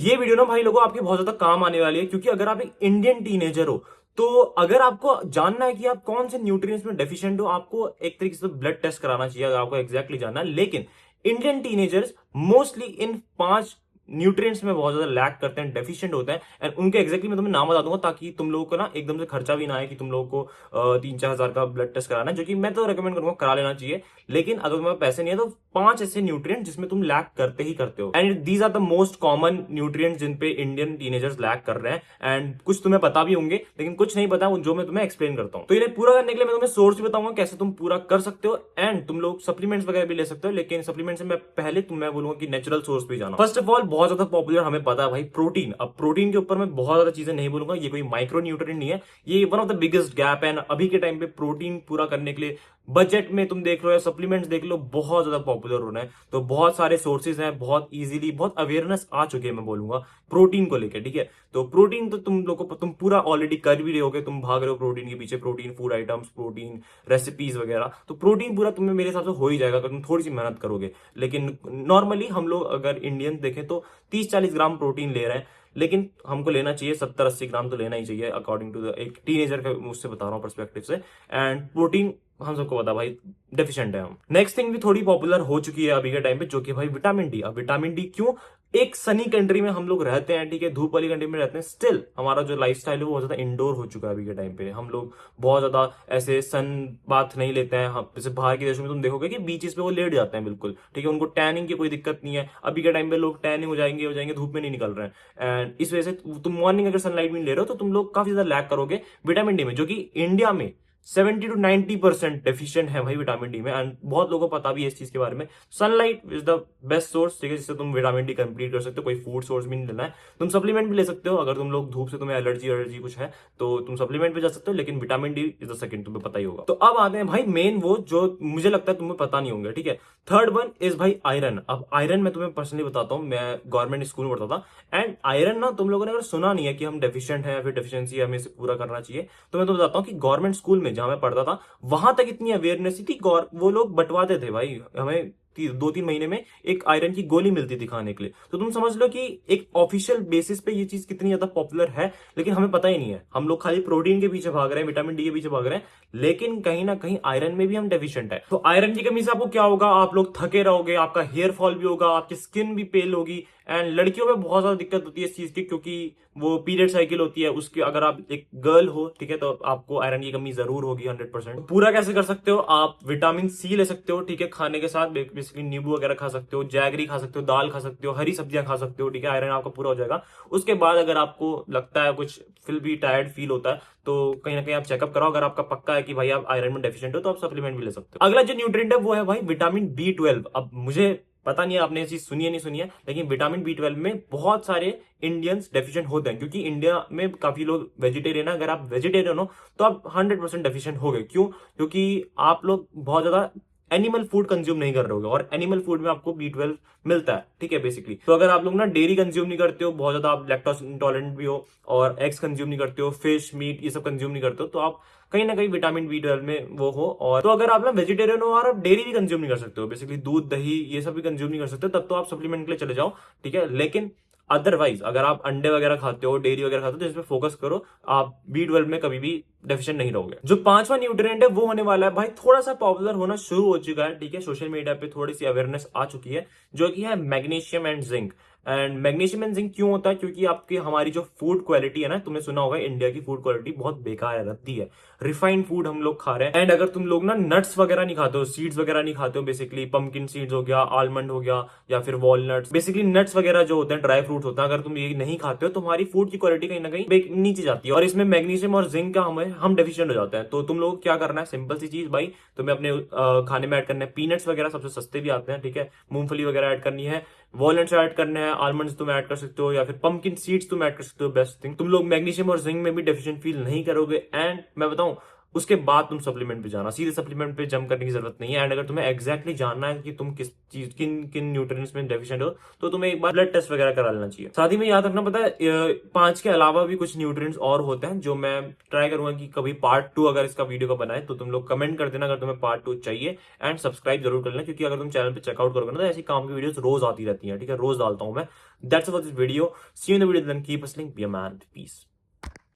ये वीडियो ना भाई लोगों आपके बहुत ज्यादा काम आने वाली है, क्योंकि अगर आप एक इंडियन टीनेजर हो तो अगर आपको जानना है कि आप कौन से न्यूट्रिएंट्स में डेफिशिएंट हो, आपको एक तरीके से ब्लड टेस्ट कराना चाहिए अगर आपको एग्जैक्टली जानना है। लेकिन Indian teenagers mostly in 5 nutrients में बहुत ज्यादा लैक करते हैं, डेफिशिएंट होते हैं। एंड उनके एग्जैक्टली मैं तुम्हें नाम बता दूंगा ताकि तुम लोगों को ना एकदम से खर्चा भी ना आए कि तुम लोगों को 3-4 हजार का ब्लड टेस्ट कराना है, जो कि मैं तो रेकमेंड करूंगा करा लेना चाहिए। लेकिन अगर तुम्हारे पैसे नहीं है तो 5 ऐसे न्यूट्रिएंट जिसमें तुम लैक करते ही करते हो, and these are the most common nutrients जिन पे इंडियन टीनेजर्स लैक कर रहे हैं। एंड कुछ तुम्हें पता भी होंगे लेकिन कुछ नहीं पता, जो मैं तुम्हें एक्सप्लेन करता हूँ। तो इन्हें पूरा करने के लिए मैं तुम्हें सोर्स भी बताऊंगा कैसे तुम पूरा कर सकते हो, एंड तुम लोग सप्लीमेंट्स वगैरह भी ले सकते हो। लेकिन सप्लीमेंट्स से मैं पहले तुम्हें बोलूंगा कि नेचुरल सोर्स भी जाना। फर्स्ट ऑफ ऑल बहुत ज्यादा पॉपुलर हमें पता है भाई प्रोटीन। अब प्रोटीन के ऊपर मैं बहुत ज्यादा चीजें नहीं बोलूंगा, ये कोई माइक्रो न्यूट्रिएंट नहीं है, ये one of the biggest gap है। अभी के टाइम पे प्रोटीन पूरा करने के लिए बजट में तुम देख लो या सप्लीमेंट्स देख लो, बहुत ज्यादा पॉपुलर हो रहे हैं। तो बहुत सारे सोर्सेज हैं, बहुत इजीली बहुत अवेयरनेस आ चुकी है मैं बोलूंगा प्रोटीन को लेकर। ठीक है, तो प्रोटीन तो तुम लोगों को तुम पूरा ऑलरेडी कर भी रहे होगे, तुम भाग रहे हो प्रोटीन के पीछे, protein food items, protein recipes वगैरह। तो प्रोटीन पूरा तुम्हें मेरे हिसाब से हो ही जाएगा अगर तुम थोड़ी सी मेहनत करोगे। लेकिन नॉर्मली हम लोग अगर इंडियंस देखें तो 30-40 ग्राम प्रोटीन ले रहे हैं, लेकिन हमको लेना चाहिए 70-80 ग्राम तो लेना ही चाहिए अकॉर्डिंग टू द एक टीनेजर का मुझसे बता रहा हूँ पर्सपेक्टिव से। एंड प्रोटीन हम सबको पता भाई डेफिशिएंट है हम। नेक्स्ट थिंग भी थोड़ी पॉपुलर हो चुकी है अभी के टाइम पे, जो कि भाई विटामिन डी। अब विटामिन डी क्यों, एक सनी कंट्री में हम लोग रहते हैं, ठीक है, धूप वाली कंट्री में रहते हैं, स्टिल हमारा जो लाइफस्टाइल है वो बहुत ज्यादा इंडोर हो चुका है अभी के टाइम पे। हम लोग बहुत ज्यादा ऐसे सन बाथ नहीं लेते हैं। हम जैसे बाहर के देशों में तुम देखोगे कि बीचेस पे वो लेट जाते हैं बिल्कुल, ठीक है, उनको टैनिंग की कोई दिक्कत नहीं है। अभी के टाइम पे लोग टैनिंग हो जाएंगे, धूप में नहीं निकल रहे हैं। एंड इस वजह से तुम मॉर्निंग अगर सनलाइट में ले रहे हो तो तुम लोग काफी ज्यादा लैक करोगे विटामिन डी में, जो कि इंडिया में 70-90% डेफिशिएंट है भाई विटामिन डी में। एंड बहुत लोगों को पता भी है इस चीज के बारे में। Sunlight is the best source, ठीक है, जिससे तुम विटामिन डी कंप्लीट कर सकते हो। कोई फूड सोर्स भी नहीं लेना है, तुम सप्लीमेंट भी ले सकते हो। अगर तुम लोग धूप से तुम्हें एलर्जी कुछ है तो तुम सप्लीमेंट पे जा सकते हो, लेकिन vitamin D is the second, तुम्हें पता ही होगा। तो अब आते हैं भाई मेन वो जो मुझे लगता है तुम्हें पता नहीं होंगे, ठीक है। थर्ड वन इज भाई आयरन। अब आयरन मैं तुम्हें पर्सनली बताता हूँ, मैं गवर्नमेंट स्कूल में पढ़ता था। एंड आयरन ना तुम लोगों ने अगर सुना नहीं है कि हम डेफिशिएंट हैं या फिर डेफिशिएंसी हमें इसे पूरा करना चाहिए, तो मैं तो बताता हूँ कि गवर्नमेंट स्कूल में जहां मैं पढ़ता था वहां तक इतनी अवेयरनेस थी, वो लोग बंटवाते थे भाई हमें 2-3 महीने में एक आयरन की गोली मिलती थी खाने के लिए। तो तुम समझ लो कि एक ऑफिशियल बेसिस पे ये चीज कितनी ज्यादा पॉपुलर है, लेकिन हमें पता ही नहीं है। हम लोग खाली प्रोटीन के पीछे भाग रहे हैं, विटामिन डी के पीछे भाग रहे हैं, लेकिन कहीं ना कहीं आयरन में भी हम डेफिशिएंट है। तो आयरन की कमी से आपको क्या होगा, आप लोग थके रहोगे, आपका हेयर फॉल भी होगा, आपकी स्किन भी पेल होगी। एंड लड़कियों में बहुत ज्यादा दिक्कत होती है इस चीज की, क्योंकि वो पीरियड साइकिल होती है उसकी। अगर आप एक गर्ल हो, ठीक है, तो आपको आयरन की कमी जरूर होगी 100%। पूरा कैसे कर सकते हो, आप विटामिन सी ले सकते हो, ठीक है, खाने के साथ बेसिकली नींबू वगैरह खा सकते हो, जैगरी खा सकते हो, दाल खा सकते हो, हरी सब्जियां खा सकते हो, ठीक है, आयरन आपका पूरा हो जाएगा। उसके बाद अगर आपको लगता है कुछ फिर भी टायर्ड फील होता है तो कहीं ना कहीं आप चेकअप कराओ। अगर आपका पक्का है कि भाई आप आयरन में डेफिशिएंट हो तो आप सप्लीमेंट भी ले सकते हो। अगला जो न्यूट्रिएंट है वो है भाई विटामिन बी 12। अब मुझे पता नहीं है आपने ये चीज सुनी है नहीं सुनी है, लेकिन विटामिन बी 12 में बहुत सारे इंडियंस डेफिशिएंट होते हैं, क्योंकि इंडिया में काफी लोग वेजिटेरियन है। अगर आप वेजिटेरियन हो तो आप 100% डेफिशिएंट हो गए। क्यों, क्योंकि आप लोग बहुत ज्यादा एनिमल फूड कंज्यूम नहीं कर रहे होगे, और एनिमल फूड में आपको बी 12 मिलता है, ठीक है, बेसिकली। तो अगर आप लोग ना डेयरी कंज्यूम नहीं करते हो, बहुत ज्यादा आप लैक्टोज इंटॉलरेंट भी हो, और एग्स कंज्यूम नहीं करते हो, फिश मीट ये सब कंज्यूम नहीं करते हो, तो आप कहीं ना कहीं विटामिन बी 12 में वो हो। और तो अगर आप ना वेजिटेरियन हो और आप डेयरी भी कंज्यूम नहीं कर सकते हो, बेसिकली दूध दही ये सब भी कंज्यूम नहीं कर सकते, तब तो आप सप्लीमेंट के लिए चले जाओ, ठीक है। लेकिन अदरवाइज अगर आप अंडे वगैरह खाते हो, डेयरी वगैरह खाते हो, तो इस पे फोकस करो, आप बी 12 में कभी भी डेफिशिएंट नहीं रहोगे। जो पांचवा न्यूट्रिएंट है वो होने वाला है भाई, थोड़ा सा पॉपुलर होना शुरू हो चुका है, ठीक है, सोशल मीडिया पे थोड़ी सी अवेयरनेस आ चुकी है, जो कि है magnesium and zinc. And magnesium and zinc क्यों होता है, क्योंकि आपकी हमारी जो फूड क्वालिटी है ना, तुमने सुना होगा इंडिया की फूड क्वालिटी बहुत बेकार है, रद्दी है, रिफाइंड फूड हम लोग खा रहे हैं। एंड अगर तुम लोग ना नट्स वगैरह नहीं खाते हो, सीड्स वगैरह नहीं खाते हो, बेसिकली पंपकिन सीड्स हो गया, आलमंड हो गया, या फिर वॉलनट्स, बेसिकली नट्स वगैरह जो होते हैं, ड्राई फ्रूट होता है, अगर तुम ये नहीं खाते हो तो हमारी फूड की क्वालिटी कहीं ना कहीं नीचे जाती है, और इसमें मैग्नीशियम और जिंक का हम डेफिशिएंट हो जाते हैं। तो तुम लोग क्या करना है, सिंपल सी चीज भाई, तुम्हें अपने खाने में ऐड करना है पीनट्स वगैरह, सबसे सस्ते भी आते हैं, ठीक है, मूंगफली वगैरह ऐड करनी है, वॉलनट्स ऐड करने हैं, आलमंड्स तुम ऐड कर सकते हो, या फिर पंपकिन सीड्स तुम ऐड कर सकते हो। बेस्ट थिंग, तुम लोग मैग्नीशियम और जिंक में भी डेफिशिएंट फील नहीं करोगे। एंड मैं बताऊं, उसके बाद तुम सप्लीमेंट पे जाना, सीधे सप्लीमेंट पे जंप करने की जरूरत नहीं है। एंड अगर तुम्हें एग्जैक्टली जानना है कि तुम किस चीज किन किन न्यूट्रिएंट्स में डेफिशिएंट हो तो तुम्हें एक बार ब्लड टेस्ट वगैरह करा लेना चाहिए। साथ ही में याद रखना, पता है 5 के अलावा भी कुछ न्यूट्रिएंट्स और होते हैं जो मैं ट्राई करूंगा कि कभी पार्ट 2 अगर इसका वीडियो का बनाए तो तुम लोग कमेंट कर देना अगर तुम्हें पार्ट 2 चाहिए। एंड सब्सक्राइब जरूर कर लेना, क्योंकि अगर तुम चैनल पे चेकआउट करोगे ना तो ऐसी काम की वीडियोस रोज आती रहती है, ठीक है, रोज डालता हूं मैं। That's about this video, see you in the video, then keep hustling, be a man, piece.